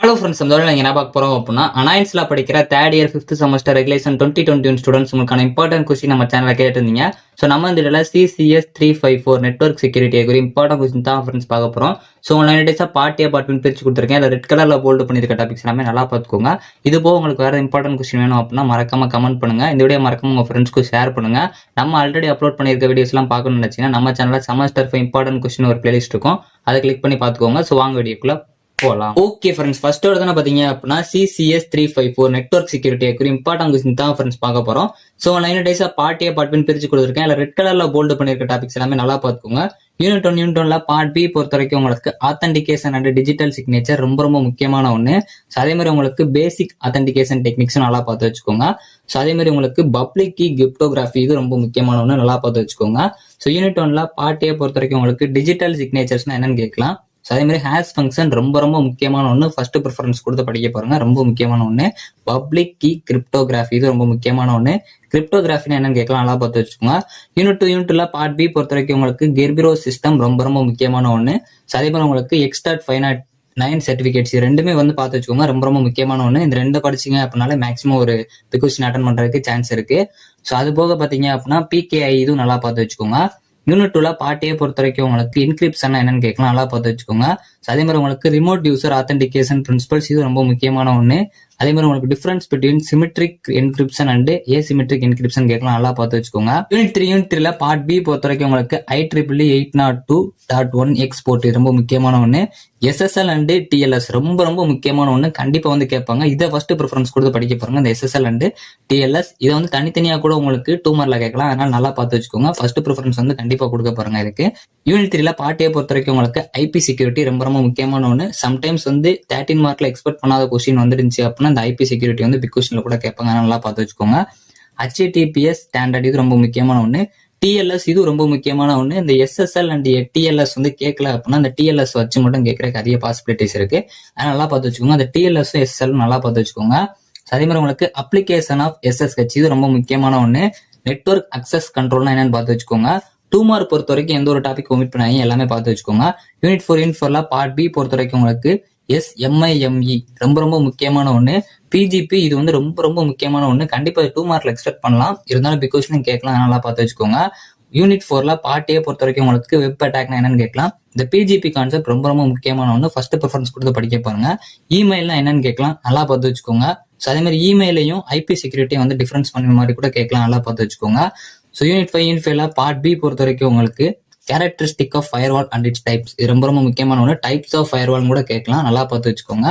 Hello friends, இந்த நீங்கள் என்ன பார்க்க போகிறோம் அப்படின்னா அனாயின்ஸில் படிக்கிற third year 5th semester regulation 2021 students உங்களுக்கான இம்பார்ட்டன்ட் கொஸ்டின் நம்ம சேனலில் கேட்டிருந்தீங்க. ஸோ நம்ம இந்த இதில் CCS354 நெட்வொர்க் செக்யூரிட்டி குறி இம்பார்ட்டன்ட் கொஸ்டின் தான் ஃப்ரெண்ட்ஸ் பார்க்க போகிறோம். ஸோ உங்களை 9 டேஸாக பார்ட் பிரித்து கொடுத்துருக்கேன். அதில் ரெட் கலரில் போல்டு பண்ணியிருக்க டாபிக்ஸ் எல்லாமே நல்லா பார்த்துக்கோங்க. இது போக உங்களுக்கு வேறு இம்பார்ட்டன்ட் கொஸ்டின் வேணும் அப்படின்னா மறக்காம கமெண்ட் பண்ணுங்கள். இந்த வீடியோ மறக்காம உங்கள் ஃப்ரெண்ட்ஸ்க்கு ஷேர் பண்ணுங்கள். நம்ம ஆல்ரெடி அப்லோட் பண்ணியிருக்க வீடியோஸ்லாம் பார்க்கணும்னு நினச்சிங்கன்னா நம்ம சேனலில் செமஸ்டர் 5 இம்பார்ட்டன்ட் கொஸ்டின் ஒரு பிளேலிஸ்ட் இருக்கும். அதை கிளிக் பண்ணி பார்த்துக்கோங்க. ஸோ வாங்க வீடியோக்குள்ள போலாம். ஓகே ஃப்ரெண்ட்ஸ், ஃபர்ஸ்ட் தானே பாத்தீங்க அப்படின்னா CCS354 நெட்வொர்க் செக்யூரிட்டி குறி இம்பார்ட்டன்ட் கொஸ்டின் தான் ஃப்ரெண்ட்ஸ் பார்க்க போறோம். ஸோ 9 டேஸா பார்ட் பிரிச்சு கொடுத்துருக்கேன். இல்லை ரெட் கலர்ல போல்டு பண்ணிருக்க டாபிக்ஸ் எல்லாமே நல்லா பார்த்துக்கோங்க. யூனிட் 1 பார்ட் பி பொறுத்த வரைக்கும் உங்களுக்கு ஆத்தென்டிகேஷன் அண்ட் டிஜிட்டல் சிக்னேச்சர் ரொம்ப முக்கியமான ஒன்று. ஸோ அதே மாதிரி உங்களுக்கு பேசிக் ஆத்தென்டிகேஷன் டெக்னிக்ஸ் நல்லா பார்த்து வச்சுக்கோங்க. ஸோ அதே மாதிரி உங்களுக்கு பப்ளிக் கீ கிரிப்டோகிராஃபி இது ரொம்ப முக்கியமான ஒன்று, நல்லா பார்த்து வச்சுக்கோங்க. ஸோ யூனிட் 1 பார்ட் ஏ பொறுத்த வரைக்கும் உங்களுக்கு டிஜிட்டல் சிக்னேச்சர்ஸ்னா என்னன்னு கேட்கலாம். ஸோ அதே மாதிரி ஹேஷ் ஃபங்க்ஷன் ரொம்ப முக்கியமான ஒன்று, ஃபர்ஸ்ட் ப்ரிஃபரன்ஸ் கொடுத்து படிக்க பாருங்க, ரொம்ப முக்கியமான ஒன்று. பப்ளிக் கீ கிரிப்டோகிராஃபி இது ரொம்ப முக்கியமான ஒன்று. கிரிப்டோகிராஃபின்னு என்னன்னு கேட்கலாம், நல்லா பார்த்து வச்சுக்கோங்க. யூனிட் 2 பார்ட் பி பொறுத்த வரைக்கும் உங்களுக்கு கெர்பிரோ சிஸ்டம் ரொம்ப முக்கியமான ஒன்று. ஸோ அதே மாதிரி உங்களுக்கு எக்ஸ்டாட் 509 சர்டிஃபிகேட்ஸ் ரெண்டுமே பார்த்து வச்சுக்கோங்க, ரொம்ப முக்கியமான ஒன்று. இந்த ரெண்டு படிச்சிங்க அப்படின்னாலே மேக்ஸிமம் ஒரு பிக்வெஸ்டின் அட்டன் பண்றதுக்கு சான்ஸ் இருக்கு. ஸோ அது போக பார்த்தீங்க அப்படின்னா PKI இதுவும் நல்லா பார்த்து வச்சுக்கோங்க. யூனிட் 2 பார்ட் ஏ பொறுத்த வரைக்கும் உங்களுக்கு இன்கிரிப்ஷன் என்னன்னு கேட்கலாம், நல்லா பார்த்து வச்சுக்கோங்க. அதே மாதிரி உங்களுக்கு ரிமோட் யூசர் ஆத்தென்டிகேஷன் பிரின்சிபல்ஸ் இது ரொம்ப முக்கியமான ஒன்று. அதே மாதிரி உங்களுக்கு difference between symmetric encryption and asymmetric encryption கேட்கலாம், நல்லா பார்த்து வச்சுக்கோங்க. யூனிட் 3 பார்ட் பி பொறுத்த வரைக்கும் உங்களுக்கு IEEE 802.1 எக்ஸ்போர்ட் ரொம்ப முக்கியமான ஒன்று. SSL அண்ட் TLS ரொம்ப முக்கியமான ஒன்று, கண்டிப்பா கேட்பாங்க. இதை ஃபர்ஸ்ட் ப்ரிஃபரன்ஸ் கொடுத்து படிக்க பாருங்க. இந்த SSL அண்ட் TLS இதை தனித்தனியா கூட உங்களுக்கு 2 மார்க்ல கேட்கலாம், அதனால நல்லா பார்த்து வச்சுக்கோங்க. ஃபர்ஸ்ட் ப்ரிஃபரன்ஸ் கண்டிப்பா கொடுக்க பாருங்க இதுக்கு. யூனிட் 3 பார்ட் ஏ பொறுத்த வரைக்கும் உங்களுக்கு IP செக்யூரிட்டி ரொம்ப முக்கியமான ஒன்று. சம்டைம்ஸ் 13 மார்க்ல எக்ஸ்பெக்ட் பண்ணாத கொஸ்டின் வந்துருந்துச்சு அப்படின்னா அந்த IP செக்யூரிட்டி பிக் கொஸ்டின்ல கூட கேட்பாங்க, நல்லா பார்த்து வச்சுக்கோங்க. HTTPS ஸ்டாண்டர்ட் இது ரொம்ப முக்கியமான ஒன்று. TLS இது ரொம்ப முக்கியமான ஒன்று. இந்த SSL அண்ட் TLS கேட்கல அப்படின்னா அந்த TLS வச்சு மட்டும் கேட்கறதுக்கு அதிக பாசிபிலிட்டிஸ் இருக்கு, அதனால நல்லா பார்த்து வச்சுக்கோங்க. அந்த TLS SSL நல்லா பார்த்து வச்சுக்கோங்க. அதே மாதிரி உங்களுக்கு அப்ளிகேஷன் ஆஃப் SSH இது ரொம்ப முக்கியமான ஒன்று. நெட்வொர்க் அக்சஸ் கண்ட்ரோல்னா என்னன்னு பார்த்து வச்சுக்கோங்க. 2 மார்க் பொறுத்த வரைக்கும் எந்த ஒரு டாபிக் ஒமிட் பண்ணாங்க எல்லாமே பார்த்து வச்சுக்கோங்க. யூனிட் 4 பார்ட் பி பொறுத்த வரைக்கும் உங்களுக்கு SMIME ரொம்ப முக்கியமான ஒன்று. PGP இது ரொம்ப முக்கியமான ஒன்று, கண்டிப்பா 2 மார்க்ல எக்ஸ்பெக்ட் பண்ணலாம், இருந்தாலும் பிக் கொஸ்டின் கேட்கலாம், நல்லா பார்த்து வச்சுக்கோங்க. யூனிட் 4 பார்ட் ஏ பொறுத்த வரைக்கும் உங்களுக்கு வெப் அட்டாக்னா என்னன்னு கேட்கலாம். இந்த PGP கான்செப்ட் ரொம்ப முக்கியமான ஒன்று, ஃபர்ஸ்ட் ப்ரிஃபரன்ஸ் கொடுத்து படிக்க பாருங்க. இமெயில்னா என்னன்னு கேட்கலாம், நல்லா பார்த்து வச்சுக்கோங்க. ஸோ அதே மாதிரி இமெயிலையும் IP செக்யூரிட்டி டிஃபரன்ஸ் பண்ண மாதிரி கூட கேட்கலாம், நல்லா பார்த்து வச்சுக்கோங்க. ஸோ யூனிட் 5 பார்ட் பி பொறுத்த வரைக்கும் உங்களுக்கு characteristic of firewall and it's types இது ரொம்ப முக்கியமான ஒன்று. டைப்ஸ் ஆஃப் ஃபயர்வால் கூட கேட்கலாம், நல்லா பார்த்து வச்சுக்கோங்க.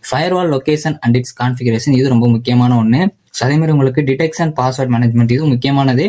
Firewall location and it's configuration இது ரொம்ப முக்கியமான ஒன்று. அதே மாதிரி உங்களுக்கு டிடெக்ஷன் பாஸ்வேர்ட் மேனேஜ்மெண்ட் இது முக்கியமானது.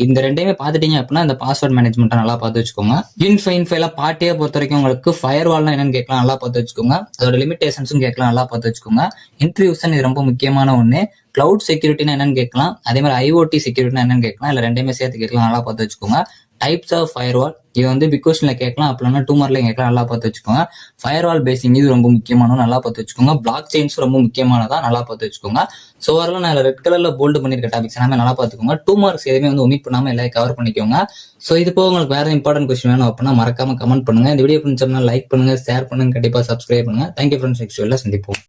இந்த ரெண்டையுமே பார்த்துட்டீங்க அப்படின்னா இந்த பாஸ்வேர்ட் மேனேஜ்மெண்ட் நல்லா பார்த்து வச்சுக்கோங்க. யூனிட் 5 பார்ட் ஏ பொறுத்த வரைக்கும் உங்களுக்கு ஃபயர்வால்னா என்னன்னு கேட்கலாம், நல்லா பார்த்து வச்சுக்கோங்க. அதோட லிமிடேஷன்ஸும் கேட்கலாம், நல்லா பார்த்து வச்சுக்கோங்க. இன்ட்ரூஷன் இது ரொம்ப முக்கியமான ஒன்று. கிளவுட் செக்யூரிட்டினா என்னன்னு கேட்கலாம், அதே மாதிரி IoT செக்யூரிட்டினா என்னன்னு கேட்கலாம், இல்லை ரெண்டையுமே சேர்த்து கேட்கலாம், நல்லா பார்த்து வச்சுக்கோங்க. டைப்ஸ் ஆஃப் ஃபயர்வால் இது பிக் கொஸ்டின்ல கேட்கலாம், அப்படின்னா 2 மார்க்ல கேட்கலாம், நல்லா பார்த்து வச்சுக்கோங்க. ஃபயர்வால் பேசிங் இது ரொம்ப முக்கியமான, நல்லா பார்த்து வச்சுக்கோங்க. பிளாக் செயின்ஸ் ரொம்ப முக்கியமானதா, நல்லா பார்த்து வச்சுக்கோங்க. ஸோ வரலாம் நான் ரெட் கலர்ல போல்டு பண்ணிருக்க டாபிக்ஸ் எல்லாமே நல்லா பார்த்துக்கோங்க. 2 மார்க்ஸ் எதுவுமே ஒமிட் பண்ணாம எல்லாரும் கவர் பண்ணிக்கோங்க. ஸோ இது போக உங்களுக்கு வேற இம்பார்ட்டன்ட் கொஸ்டின் வேணும் அப்படின்னா மறக்காம கமெண்ட் பண்ணுங்க. இந்த வீடியோ பிடிச்சோம்னா லைக் பண்ணுங்க, ஷேர் பண்ணுங்க, கண்டிப்பா சப்ஸ்கிரைப் பண்ணுங்க. தேங்க்யூ ஃப்ரெண்ட்ஸ், நெக்ஸ்ட் வீடியோல சந்திப்போம்.